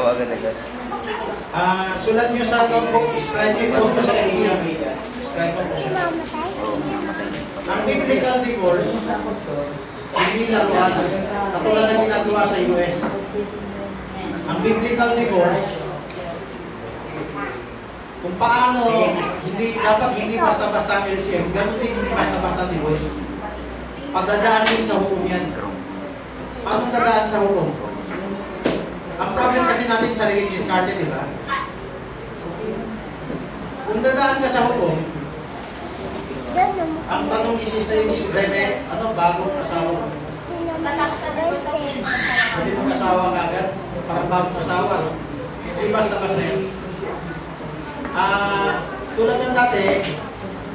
Agad-agad. Sulat nyo sa notebook, scribe nyo po sa area. Scribe mo po siya. Ang biblical divorce, hindi laruan. Katulad na ginagawa sa US. Ang biblical divorce, kung paano, dapat hindi basta-basta LCM, ganun din hindi basta-basta divorce. Pagdadaan din sa hukom yan. Paano dadaan sa hukom? Ang problem kasi natin sa religious card, di ba? Kung dadaan ka sa hukom, ang tanong ni Sister Eunice, bagong asawa? Hindi mo asawa kagad, parang bagong asawa, no? Hindi basta-basta yun. Tulad ng dati,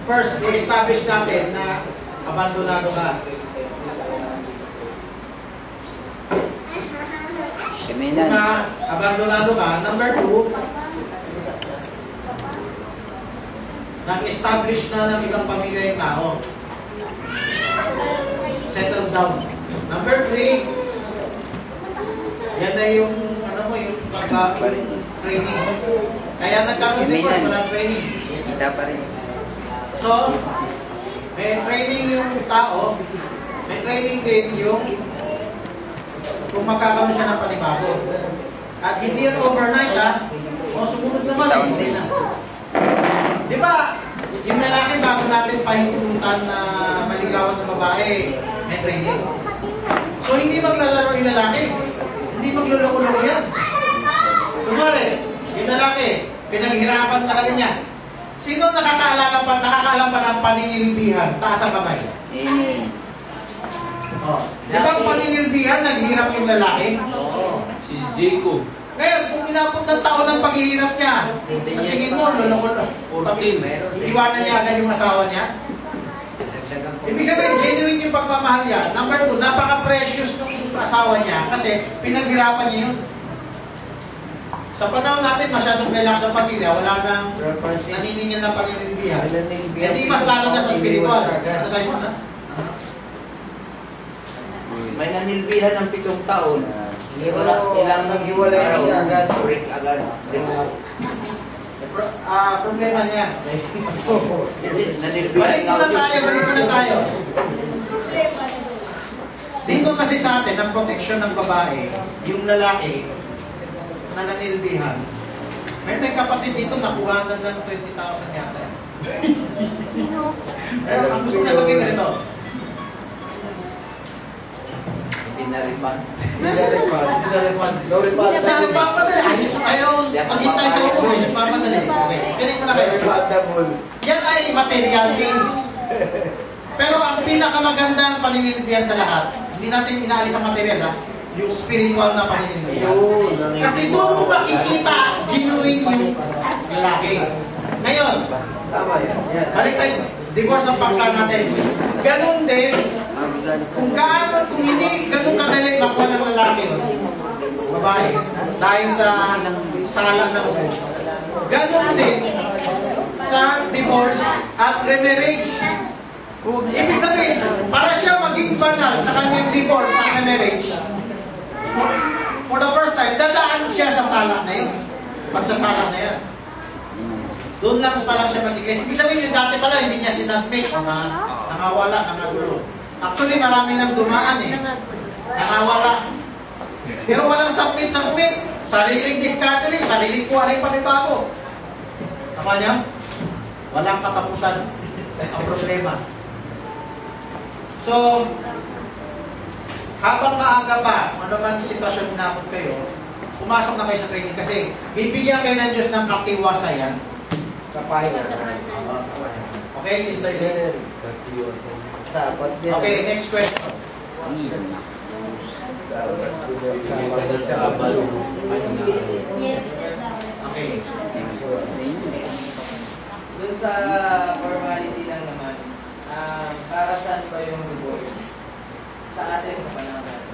first, i-establish natin na abandonado ka. Na abandonado ka. Number 2, nag-establish na ng ibang pamilya yung tao. Settle down. Number 3, yan na yung, yung training. Kaya nagkakaroon walang training. So, may training yung tao, may training din yung kung magkakaroon siya ng panibago. At hindi yan overnight, o sumunod naman, hindi na. Di ba, yung lalaki bago natin pahintutan na maligawan ng babae, may training. So, hindi maglalaro yung lalaki. Hindi magluloko-loko yan. Kumari, yung lalaki, pinaghirapan talaga niya. Sino nakakaalam pa ng paninilbihan? Taas ang kamay. Di ba ang paninilbihan, naghihirap yung lalaki? Si Jacob. Ngayon, kung inabot ng taon ng paghihirap niya, sa tingin mo, iiwanan niya agad yung asawa niya? Ibig sabihin, genuine yung pagmamahal niya. Number 2, napaka-precious ng asawa niya kasi pinaghirapan niya yun. Sa panahon natin, masyadong relax ang pamilya, wala nang naniningil ng paninilbihan. Hindi mas lalo na sa spiritual. Nasa'yo mo na? May nanilbihan ng 7 taon. Ilang maghiwalay agad. Break agad. Problema niya. Nanilbihan balik na tayo. Dito kasi sa atin, ang protection ng babae, yung lalaki, na nanilbihan. May kapatid dito, nakuha na ng 20,000 yata. Pero ang gusto ko na sabihin nito, Pinaripan. No refund. Nagpapadali. Ayos kayo. Maghintay sa upo. Nagpapadali. Okay. Kinig mo na kayo. Yan ay material things. Pero ang pinakamagandang paninilbihan sa lahat, hindi natin inaalis ang material, yung spiritual na paninilbihan. Kasi doon mo makikita genuine yung lalaki. Ngayon, balik tayo. Divorce ang paksa natin. Ganon din, kung hindi ganun kadali makuha ng lalaki, babae, dahil sa sala ng ubo. Ganon din sa divorce at remarriage. Ibig sabihin, para siya maging banal sa kanyang divorce at remarriage, for the first time, dadaan siya sa sala na yun. Pagsasala na yan. Doon lang pa lang siya mag-iglesia. Ibig sabihin yung dati pala, hindi niya sinadmit, nakawala, nangagulo. Actually, marami nang dumaan nakawala. Pero walang submit. Sariling discarding, sariling kuwaring panibago. Tama niya? Walang katapusan ang problema. So, habang maaga pa, ano man sitwasyon na kayo, pumasok na kayo sa training kasi bibigyan kayo ng Diyos ng katiwasayan. Okay, Sister Liz? Okay, next question. Okay. Doon sa formality lang naman, para saan ba yung divorce? Sa atin, sa panahon natin.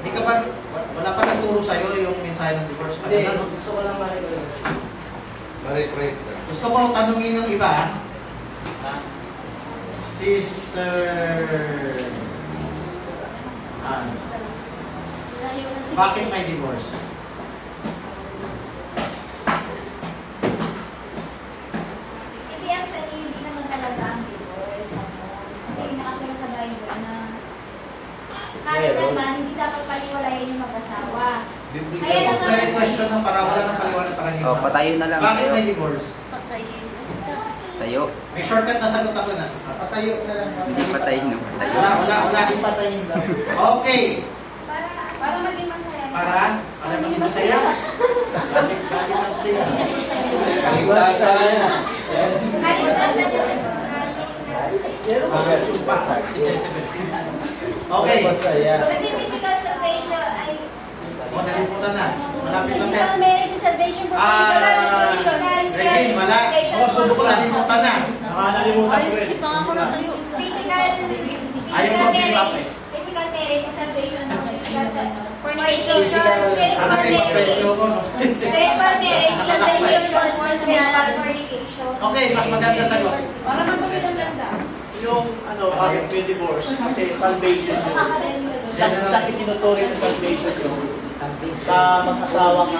Hindi ka ba, wala pa nagturo sa'yo yung mensahe ng divorce? Hindi, gusto ko lang Ma-rephrase na. Gusto ko tanungin ng iba, Sister Bakit may divorce? Hindi actually, hindi naman talaga ang divorce. Kasi nakasulat sa Bible na kahit naman, hindi dapat paliwalayan yung mag-asawa. Kaya naman, Very question na para wala nang paliwanag para hindi. Oh, patayo na lang. Bakit Tayo. may divorce? Tayo. May shortcut na sagot ako na. Patayo na lang. Hindi patayin no. Tayo. Wala. Hindi patayin daw. Okay. para maging masaya. Para maging masaya. Balik ang stage. Kalisasa na. Kahit sa Si Jezebel. Okay. kasi physical salvation ay Nalimutan na. Malapit na physical next. marriage is salvation for physical salvation. Regine, wala. Subo ko nalimutan na. Nalimutan ko rin. Ayaw mag-give up eh. Physical marriage is salvation for physical fornication. Spiritual Anak ay magpremyo ko. spiritual marriage is salvation for spiritual fornication. Okay, mas maganda sagot. Para magpapit ang ganda. Yung bakit may divorce? Kasi salvation yun. Sa itinuturi na salvation yun. Sa mag-asawang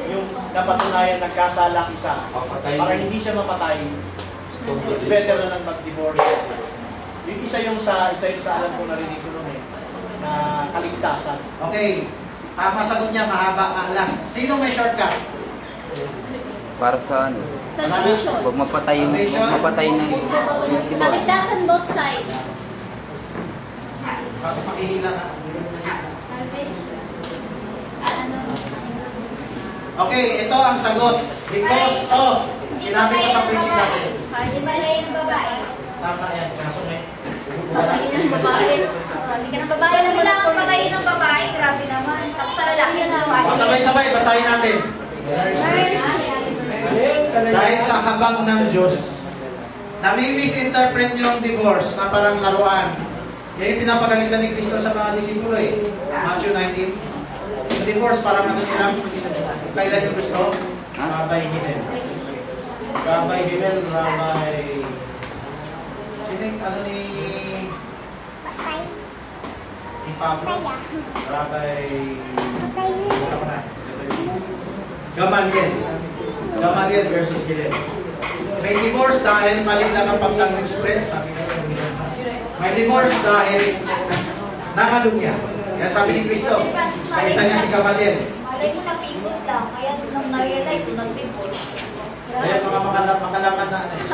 yung napatunayan nagkasala ang isa. Para hindi siya mamatay, it's better na lang mag-divorce. Yung isa yung sa alam ko narinig ko noon na kaligtasan. Okay. Tama sagot niya, mahaba ang lang. Sino may shortcut? Para sa ano? Salvation. Huwag mapatay na yung divorce. Kaligtasan both sides. Pakihila na. Ano? Okay, ito ang sagot. Because of, sinabi ko sa preaching dati. Hindi patayin ng babae. Tama yan, kaso may. Patayin ng babae. Hindi ka ng babae. Kung kailangan patayin ng babae, grabe naman. Tapos sa lalaki na. Sabay-sabay, basahin natin. Dahil sa habang ng Diyos, nami-misinterpret yung divorce na parang laruan. Yan yung pinapagalitan ni Kristo sa mga disipulo eh. Matthew 19. Yung divorce parang ano sila, kailan yung Kristo? Rabbi Hillel. Rabbi Hillel, Rabbi... Sino yung ano ni Pablo? Rabbi... Gamaliel. Gamaliel versus Hillel. May divorce dahil mali lang ang pagsangling spread. Sabi ko, may divorce dahil nakalunya. Kaya sabi ni Kristo, kaisa niya si Gamaliel. Malay mo napikot lang. Kaya nung na-realize, nag-divorce. Kaya mga makalaman na ano eh.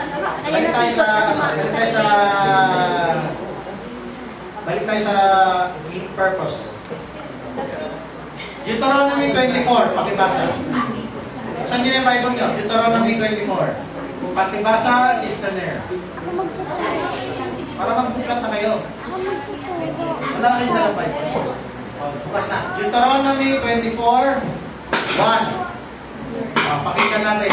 Balik tayo sa purpose. Deuteronomy 24, pakibasa. Saan nyo yung Bible nyo? Deuteronomy 24. Pakibasa, Sister Nair. Para magbuklat na kayo. Wala kayo dalang Bible. Bukas na. Deuteronomy 24, 1. Pakinggan natin.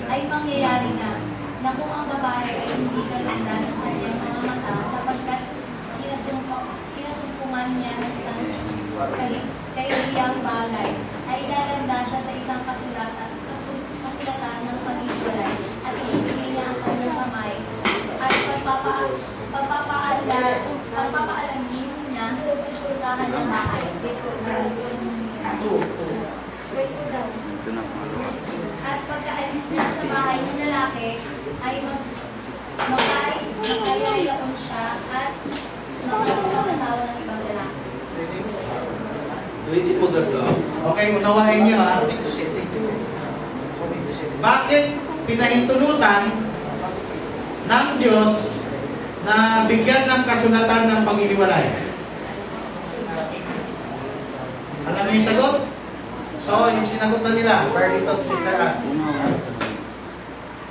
Ay mangyayari na kung ang babae ay hindi gaganda ng kanyang mga mata sapagkat kinasumpungan niya ng isang kailiyang bagay ay ilalanda siya sa isang kasulatan ng paghiwalay at ibigay niya ang kanyang kamay at pagpapaalam niya sa kanyang bahay. Ito na mga luwas. At pagkaalis niya sa bahay ng lalaki ay magkayayaon siya at mag-asawa ng ibang lalaki. Hindi po gasaw. Okay, unawain niyo ha. Bakit pinahintulutan ng Diyos na bigyan ng kasulatan ng paghihiwalay? Alam niyo yung sagot? So, yung sinagot na nila, Berlito, Sister Ann.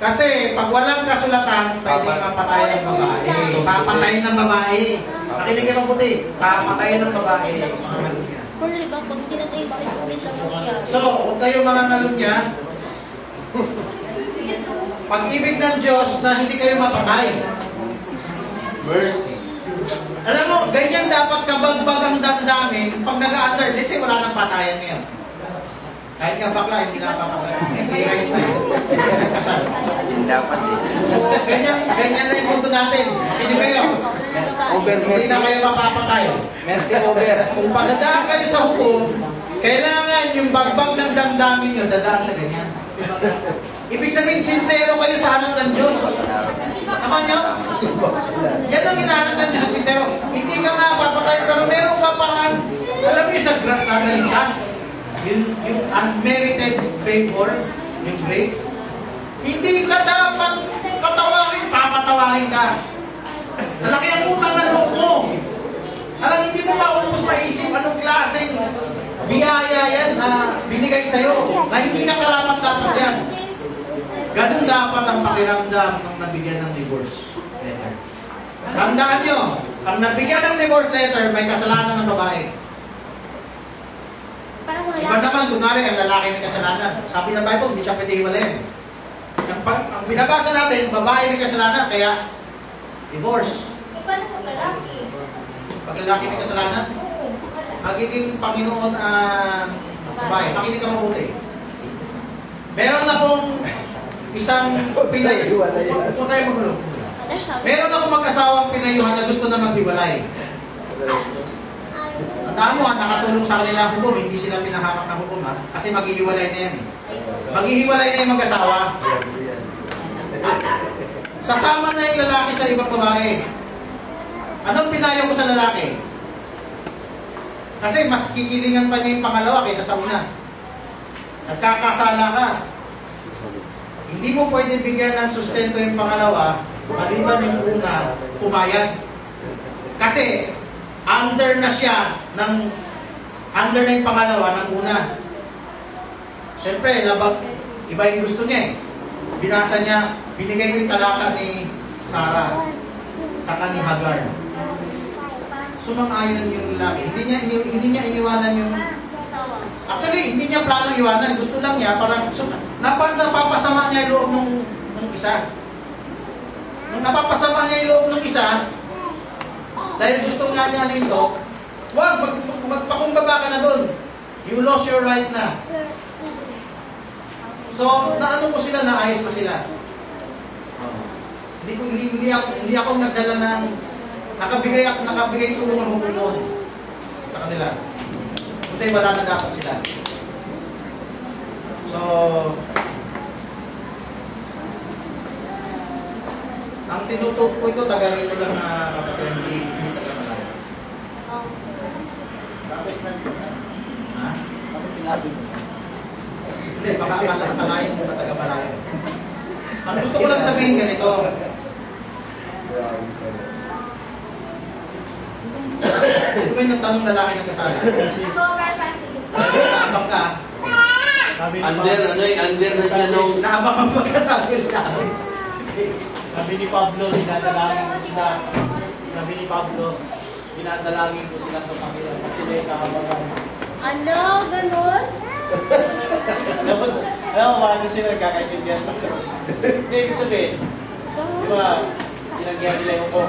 Kasi, pag walang kasulatan, pwedeng papatayin ng babae. Papatayin ng babae. Nakinig kayo mabuti. Papatayin ng babae. Mga nalunya. So, huwag kayo mga nalunya. Pag-ibig ng Diyos na hindi kayo mapatay. Mercy. Alam mo, ganyan dapat kabagbag ang damdamin pag nag-a-under. Let's say, wala nang patayan ngayon. Kahit nga bakla, hindi na papatayan. Hindi ayos na yun. Kasal. Dapat eh. So, ganyan na yung punto natin. Hindi kayo. Hindi na kayo mapapatay. Merci, over. Kung pagdadaan kayo sa hukom, kailangan yung bagbag ng damdamin nyo, dadaan sa ganyan. Ibig sabihin, sincero kayo sa hanap ng Diyos. Naman nyo? Yan ang hinahanap ng Diyos sa sincero. Hindi ka nga papatay, pero meron ka parang, alam mo sa grace, yung unmerited favor, yung grace, hindi ka dapat patawarin, papatawarin ka. Nalaki ang utang na loob mo. Alam, hindi mo maubos maisip anong klaseng biyaya yan na binigay sa'yo, na hindi ka karapat dapat yan. Ganun dapat ang pakiramdam ng nabigyan ng divorce letter. Tandaan nyo, ang nabigyan ng divorce letter, may kasalanan ng babae. Iba naman, kunwari, ang lalaki may kasalanan. Sabi ng Bible, hindi siya pwede hiwalayin. Ang binabasa natin, babae may kasalanan, kaya divorce. Paano kung lalaki? Pag lalaki may kasalanan, magiging Panginoon babae. Makinig ka mabuti. Meron na pong isang Pinay. Huwag tayo magulo. Meron akong mag-asawang Pinayuhan na gusto na maghiwalay. Tandaan mo, nakatulong sa kanila ang hukom, hindi sila pinahamak na hukom ha. Kasi maghihiwalay na yan eh. Maghihiwalay na yung mag-asawa. Sasama na yung lalaki sa ibang babae. Anong pinayo mo sa lalaki? Kasi mas kikilingan pa niya yung pangalawa kaysa sa una. Nagkakasala ka. Hindi mo pwede bigyan ng sustento yung pangalawa, maliban yung una, pumayag. Kasi, under na yung pangalawa ng una. Siyempre, labag, iba yung gusto niya eh. Binasa niya, binigay ko yung talata ni Sarah, tsaka ni Hagar. Sumang-ayon yung lalaki. Hindi niya iniwanan yung... Actually, hindi niya plano iwanan. Gusto lang niya, parang napapasama niya yung loob ng isa. Nung napapasama niya yung loob ng isa, dahil gusto nga niya nito, wag, magpakumbaba ka na doon. You lost your right na. So, naano ko sila, naayos ko sila. Hindi ako nagdala ng nakabigay tulong ang hukom noon sa kanila. Kundi wala na dapat sila. So, ang tinutok ko ito, taga rito lang na kapatid, hindi taga Malayo. Bakit ha? Bakit sinabi mo? Hindi, baka akalain mo sa taga Malayo. Ang gusto ko lang sabihin ganito. Ito ba yung nagtanong lalaki ng kasala? Ako, Francis. Naabang ka. Under na siya nung... Naabang ang pagkasala yung lalaki. Sabi ni Pablo, dinadalangin ko sila. Sabi ni Pablo, dinadalangin ko sila sa Panginoon kasi may kahabagan. Ano? Ganun? Tapos, alam mo, bakit sila nagkakaintindihan? Hindi, ibig sabihin, di ba, tinanggihan nila yung hukom.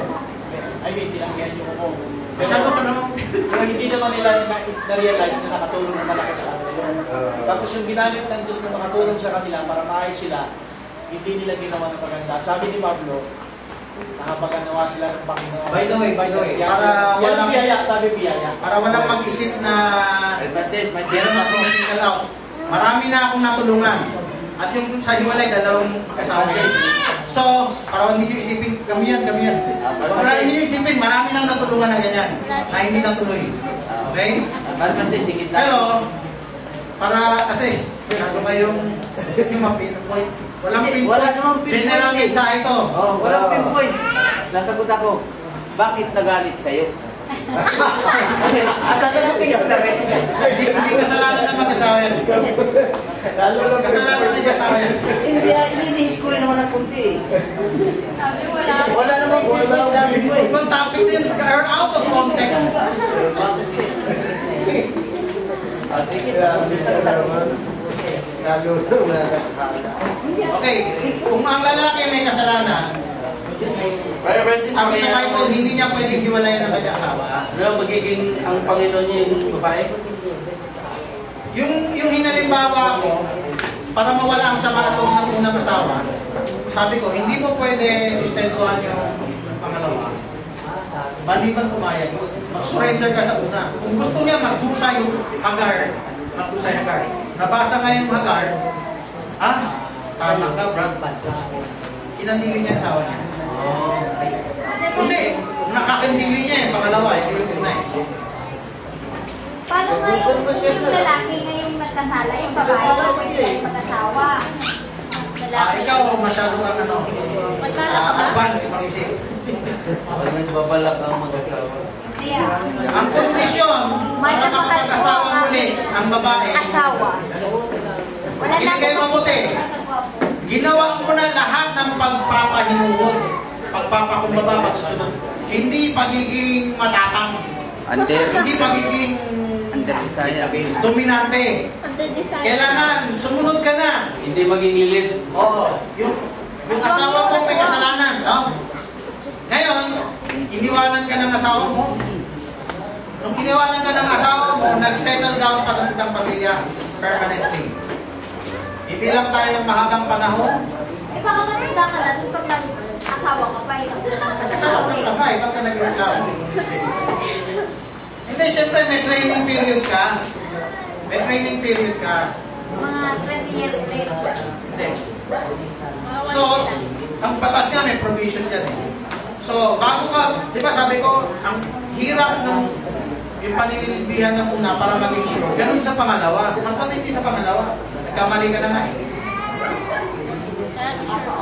Tinanggihan yung hukom. Masyado ka naman. Pero hindi naman nila na-realize na nakatulong na malaki sa kanila. Tapos yung ginamit ng Diyos na makatulong sa kanila para maayos sila, hindi nila ginawa ng maganda. Sabi ni Pablo, nakabagan nawa sila ng Panginoon. By the way, para walang biyaya, sabi biyaya. Para walang mag-isip na meron na single out. Marami na akong natulungan. At yung sa hiwalay, dalawang mag-asawa. So, para hindi nyo isipin, kami yan. Para hindi nyo isipin, marami nang natulungan na ganyan. Na hindi natuloy. Okay? Pero, para kasi, ano ba yung mapinpoint? Walang pinpoint. General mensahe ito. Oh, walang pinpoint. Nasagot ako, bakit nagalit sa'yo? At sasagutin ka na rin. Hindi kasalanan ng mag-asawa yan. Kasalanan ng mag-asawa yan. Hindi, inilihis ko rin naman ng kunti eh. Sabi wala. Wala naman po sabi ko eh. Kung topic din, are out of context. Sige, Okay, kung ang lalaki may kasalanan, Brother Francis, Sabi sa Bible, hindi niya pwedeng hiwalayan ang kanyang asawa. ano, magiging ang Panginoon niya yung babae? Yung hinalimbawa ko, para mawala ang sama loob ng unang asawa, sabi ko, hindi mo pwede sustentuhan yung pangalawa. Maliban pumayag, mag-surrender ka sa una. Kung gusto niya magdusay yung Hagar, magdusay Hagar. Nabasa nga yung Hagar, tama ka, Brad. Kinandili niya ang asawa niya. Hindi, nakakindili niya yung pangalawa, hindi yung una eh. Paano nga yung lalaki na yung nagkasala, yung babae, pwede tayong mag-asawa? Ikaw, masyado kang advance mag-isip. Pag nagbabalak ang mag-asawa. Hindi ah. Ang kondisyon para makapag-asawa muli ang babae, Asawa. Wala hindi kayo mabuti. Ginawa ko na lahat ng pagpapahinuhod, pagpapakumbaba, pagsusunod. Hindi pagiging matapang, hindi pagiging Bisaya. dominante. Kailangan, sumunod ka na. Hindi maging lilid. Oo. Yung asawa mo may kasalanan, no? Ngayon, iniwanan ka ng asawa mo. Nung iniwanan ka ng asawa mo, nag-settle down pa sa ng pamilya permanently. Ibilang tayo ng mahabang panahon. Eh baka matanda ka na, pag nag-asawa ka pa, Nag-asawa ka lang nga, ba't ka nag-reklamo? Hindi, siyempre may training period ka. May training period ka. Mga 20 years ulit. Hindi. So, ang batas nga may provision dyan eh. So, bago ka, di ba sabi ko, ang hirap ng yung paninilbihan ng una para maging sure. Ganun sa pangalawa. Mas matindi sa pangalawa. Nagkamali ka na nga eh.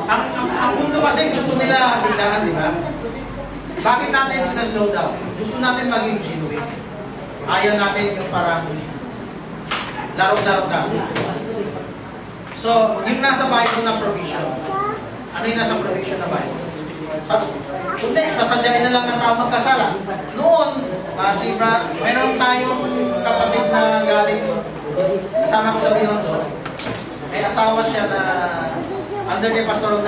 Ang mundo kasi gusto nila bilangan, di ba? Bakit natin sinaslow down? Gusto natin maging genuine. Ayaw natin yung parang laro-laro ka. So, yung nasa Bible na provision. Ano yung nasa provision na Bible? Kundi, sasadyain na lang ng tao magkasala. Noon, meron tayong kapatid na galing, kasama ko sa Binondo, may asawa siya na under kay Pastor